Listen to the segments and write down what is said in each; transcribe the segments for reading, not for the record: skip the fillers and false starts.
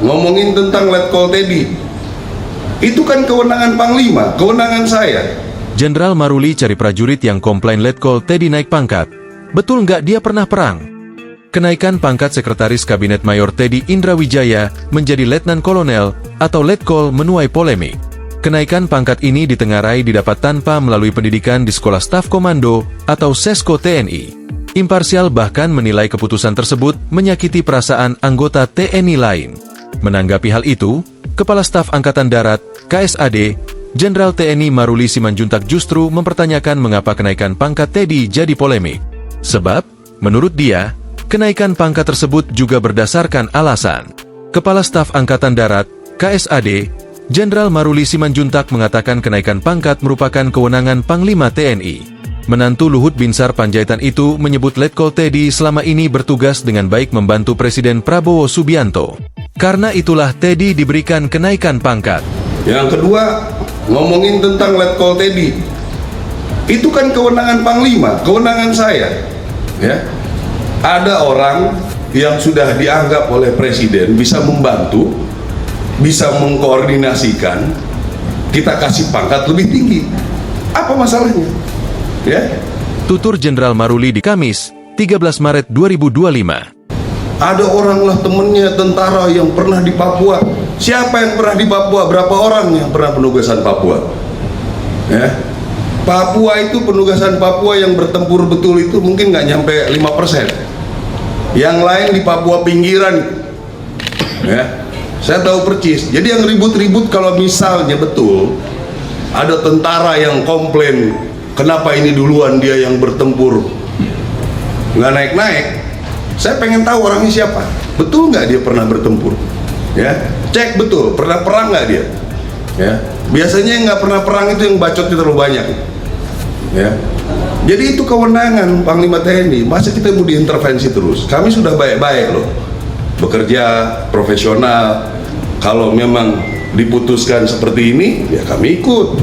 ngomongin tentang Letkol Teddy, itu kan kewenangan Panglima, kewenangan saya. Jenderal Maruli cari prajurit yang komplain Letkol Teddy naik pangkat. Betul nggak dia pernah perang? Kenaikan pangkat Sekretaris Kabinet Mayor Teddy Indrawijaya menjadi Letnan Kolonel atau Letkol menuai polemik. Kenaikan pangkat ini ditengarai didapat tanpa melalui pendidikan di Sekolah Staf Komando atau Sesko TNI. Imparsial bahkan menilai keputusan tersebut menyakiti perasaan anggota TNI lain. Menanggapi hal itu, Kepala Staf Angkatan Darat, KSAD, Jenderal TNI Maruli Simanjuntak justru mempertanyakan mengapa kenaikan pangkat Teddy jadi polemik. Sebab, menurut dia, kenaikan pangkat tersebut juga berdasarkan alasan. Kepala Staf Angkatan Darat, KSAD, Jenderal Maruli Simanjuntak mengatakan kenaikan pangkat merupakan kewenangan Panglima TNI. Menantu Luhut Binsar Panjaitan itu menyebut Letkol Teddy selama ini bertugas dengan baik membantu Presiden Prabowo Subianto. Karena itulah Teddy diberikan kenaikan pangkat. Yang kedua, ngomongin tentang Letkol Teddy, itu kan kewenangan Panglima, kewenangan saya. Ya, ada orang yang sudah dianggap oleh Presiden bisa membantu, bisa mengkoordinasikan, kita kasih pangkat lebih tinggi. Apa masalahnya? Ya. Tutur Jenderal Maruli di Kamis, 13 Maret 2025. Ada orang lah temennya tentara yang pernah di Papua. Siapa yang pernah di Papua? Berapa orang yang pernah penugasan Papua? Ya. Papua itu penugasan Papua yang bertempur betul itu mungkin nggak nyampe 5%. Yang lain di Papua pinggiran. Ya. Saya tahu percis. Jadi yang ribut-ribut kalau misalnya betul ada tentara yang komplain, kenapa ini duluan dia yang bertempur nggak naik-naik? Saya pengen tahu orangnya siapa. Betul nggak dia pernah bertempur? Ya, cek betul. Pernah perang nggak dia? Ya, biasanya yang nggak pernah perang itu yang bacotnya terlalu banyak. Ya, jadi itu kewenangan Panglima TNI. Masa kita mau diintervensi terus? Kami sudah baik-baik loh, bekerja profesional. Kalau memang diputuskan seperti ini, ya kami ikut.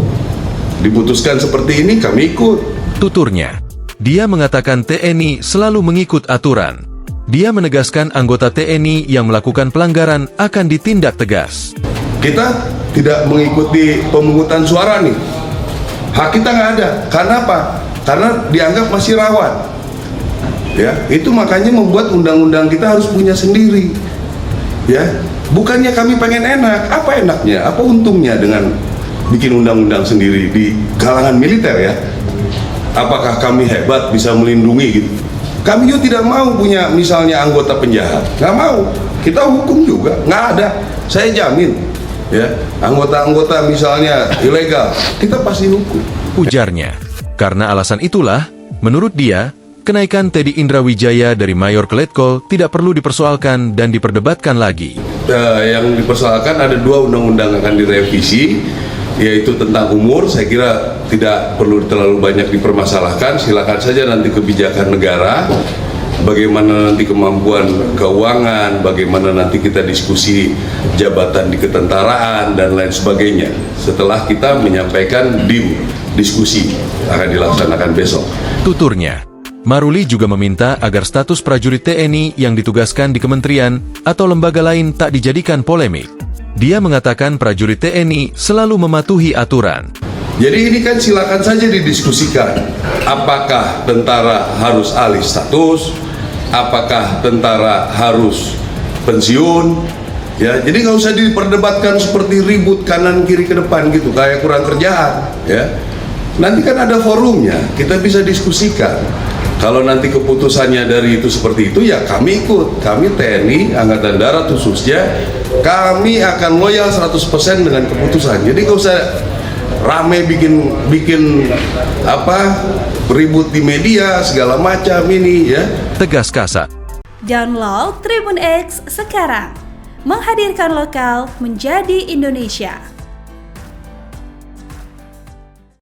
Diputuskan seperti ini, kami ikut. Tuturnya, dia mengatakan TNI selalu mengikut aturan. Dia menegaskan anggota TNI yang melakukan pelanggaran akan ditindak tegas. Kita tidak mengikuti pemungutan suara nih. Hak kita nggak ada. Karena apa? Karena dianggap masih rawan. Ya, itu makanya membuat undang-undang kita harus punya sendiri. Ya, bukannya kami pengen enak. Apa enaknya? Apa untungnya dengan bikin undang-undang sendiri di kalangan militer ya? Apakah kami hebat bisa melindungi gitu? Kami juga tidak mau punya misalnya anggota penjahat, nggak mau. Kita hukum juga, nggak ada. Saya jamin, ya anggota-anggota misalnya ilegal, kita pasti hukum. Ujarnya, karena alasan itulah, menurut dia, kenaikan Teddy Indrawijaya dari Mayor ke Letkol tidak perlu dipersoalkan dan diperdebatkan lagi. Yang dipersoalkan ada 2 undang-undang akan direvisi, yaitu tentang umur. Saya kira tidak perlu terlalu banyak dipermasalahkan. Silakan saja nanti kebijakan negara, bagaimana nanti kemampuan keuangan, bagaimana nanti kita diskusi jabatan di ketentaraan dan lain sebagainya. Setelah kita menyampaikan diskusi akan dilaksanakan besok. Tuturnya, Maruli juga meminta agar status prajurit TNI yang ditugaskan di kementerian atau lembaga lain tak dijadikan polemik. Dia mengatakan prajurit TNI selalu mematuhi aturan. Jadi ini kan silakan saja didiskusikan. Apakah tentara harus alih status? Apakah tentara harus pensiun? Ya, jadi nggak usah diperdebatkan seperti ribut kanan kiri ke depan gitu, kayak kurang kerjaan. Ya, nanti kan ada forumnya, kita bisa diskusikan. Kalau nanti keputusannya dari itu seperti itu, ya kami ikut. Kami TNI, Angkatan Darat khususnya, kami akan loyal 100% dengan keputusan. Jadi nggak usah rame bikin ribut di media segala macam ini ya. Tegas kasar. Download Tribun X sekarang. Menghadirkan lokal menjadi Indonesia.